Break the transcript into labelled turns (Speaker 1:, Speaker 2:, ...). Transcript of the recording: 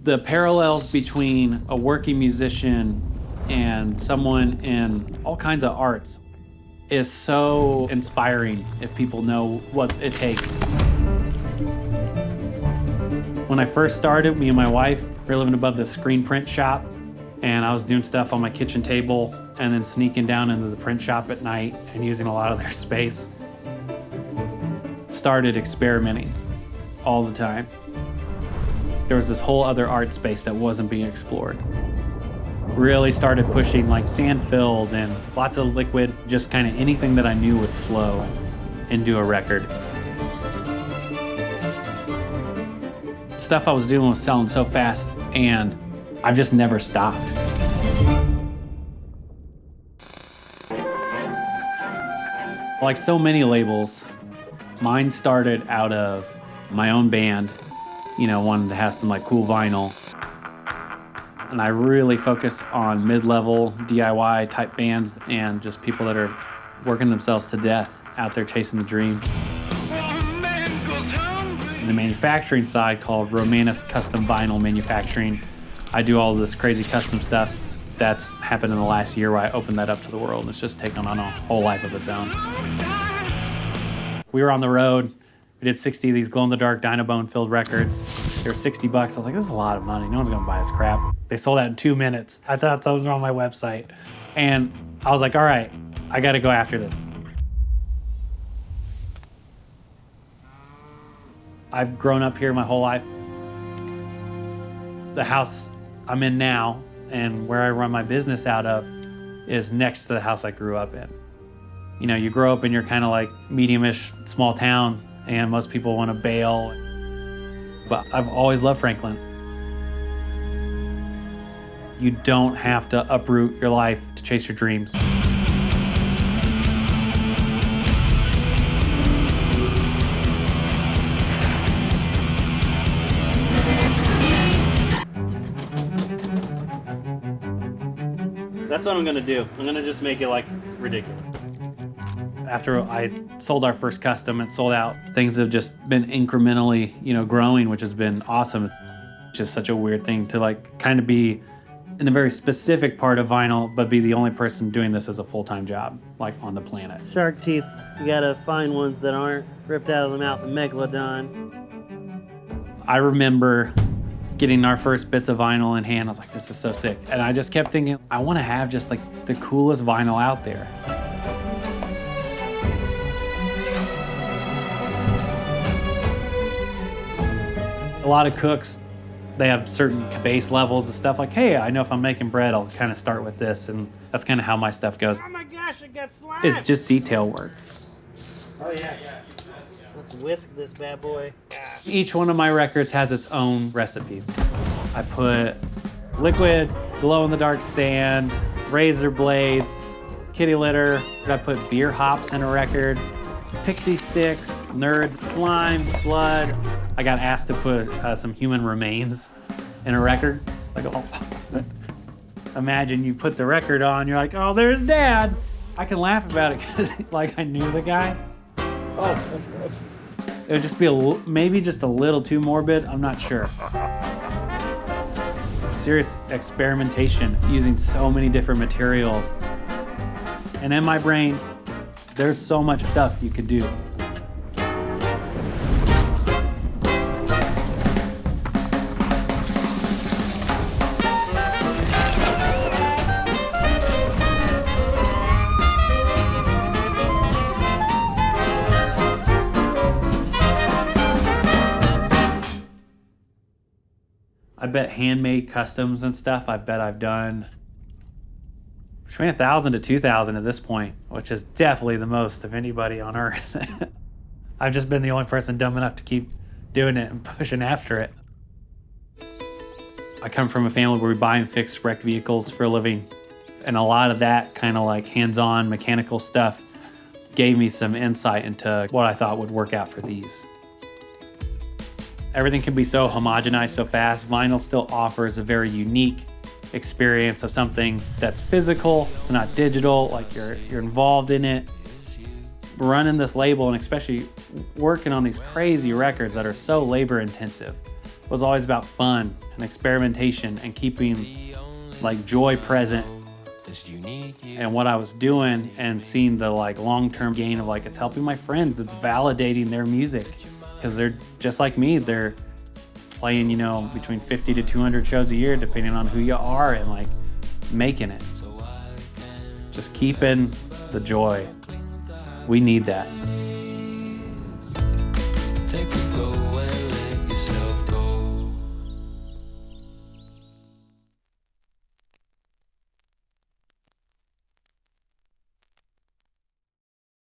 Speaker 1: The parallels between a working musician and someone in all kinds of arts is so inspiring if people know what it takes. When I first started, me and my wife were living above the screen print shop, and I was doing stuff on my kitchen table and then sneaking down into the print shop at night and using a lot of their space. Started experimenting all the time. There was this whole other art space that wasn't being explored. Really started pushing like sand filled and lots of liquid, just kind of anything that I knew would flow into a record. Stuff I was doing was selling so fast, and I've just never stopped. Like so many labels, mine started out of my own band, wanted to have some like cool vinyl. And I really focus on mid-level DIY type bands and just people that are working themselves to death out there chasing the dream. And the manufacturing side, called Romanus Custom Vinyl Manufacturing, I do all of this crazy custom stuff that's happened in the last year where I opened that up to the world. It's just taken on a whole life of its own. We were on the road. We did 60 of these glow-in-the-dark Dynabone-filled records. They were $60. I was like, this is a lot of money. No one's gonna buy this crap. They sold out in 2 minutes. I thought those were on my website. And I was like, all right, I gotta go after this. I've grown up here my whole life. The house I'm in now and where I run my business out of is next to the house I grew up in. You grow up in your kind of like medium-ish small town, and most people want to bail. But I've always loved Franklin. You don't have to uproot your life to chase your dreams. That's what I'm gonna do. I'm gonna just make it like ridiculous. After I sold our first custom and sold out, things have just been incrementally, growing, which has been awesome. It's just such a weird thing to like kind of be in a very specific part of vinyl, but be the only person doing this as a full-time job, like on the planet.
Speaker 2: Shark teeth, you gotta find ones that aren't ripped out of the mouth of Megalodon.
Speaker 1: I remember getting our first bits of vinyl in hand. I was like, this is so sick. And I just kept thinking, I want to have just like the coolest vinyl out there. A lot of cooks, they have certain base levels and stuff like, hey, I know if I'm making bread, I'll kind of start with this. And that's kind of how my stuff goes.
Speaker 2: Oh my gosh, it got slashed.
Speaker 1: It's just detail work.
Speaker 2: Oh yeah. Let's whisk this bad boy.
Speaker 1: Each one of my records has its own recipe. I put liquid, glow-in-the-dark sand, razor blades, kitty litter. I put beer hops in a record, pixie sticks, nerds, slime, blood. I got asked to put some human remains in a record. Like, oh. Imagine you put the record on, you're like, oh, there's Dad. I can laugh about it because like I knew the guy.
Speaker 3: Oh, that's gross.
Speaker 1: It would just be maybe just a little too morbid. I'm not sure. Serious experimentation using so many different materials. And in my brain, there's so much stuff you could do. I bet handmade customs and stuff, I bet I've done between 1,000 to 2,000 at this point, which is definitely the most of anybody on earth. I've just been the only person dumb enough to keep doing it and pushing after it. I come from a family where we buy and fix wrecked vehicles for a living, and a lot of that kind of like hands-on mechanical stuff gave me some insight into what I thought would work out for these. Everything can be so homogenized so fast. Vinyl still offers a very unique experience of something that's physical, it's not digital, like you're involved in it. Running this label and especially working on these crazy records that are so labor intensive was always about fun and experimentation and keeping like joy present and what I was doing, and seeing the like long-term gain of like, it's helping my friends, it's validating their music, because they're just like me. They're playing, you know, between 50 to 200 shows a year, depending on who you are, and like making it. Just keeping the joy. We need that.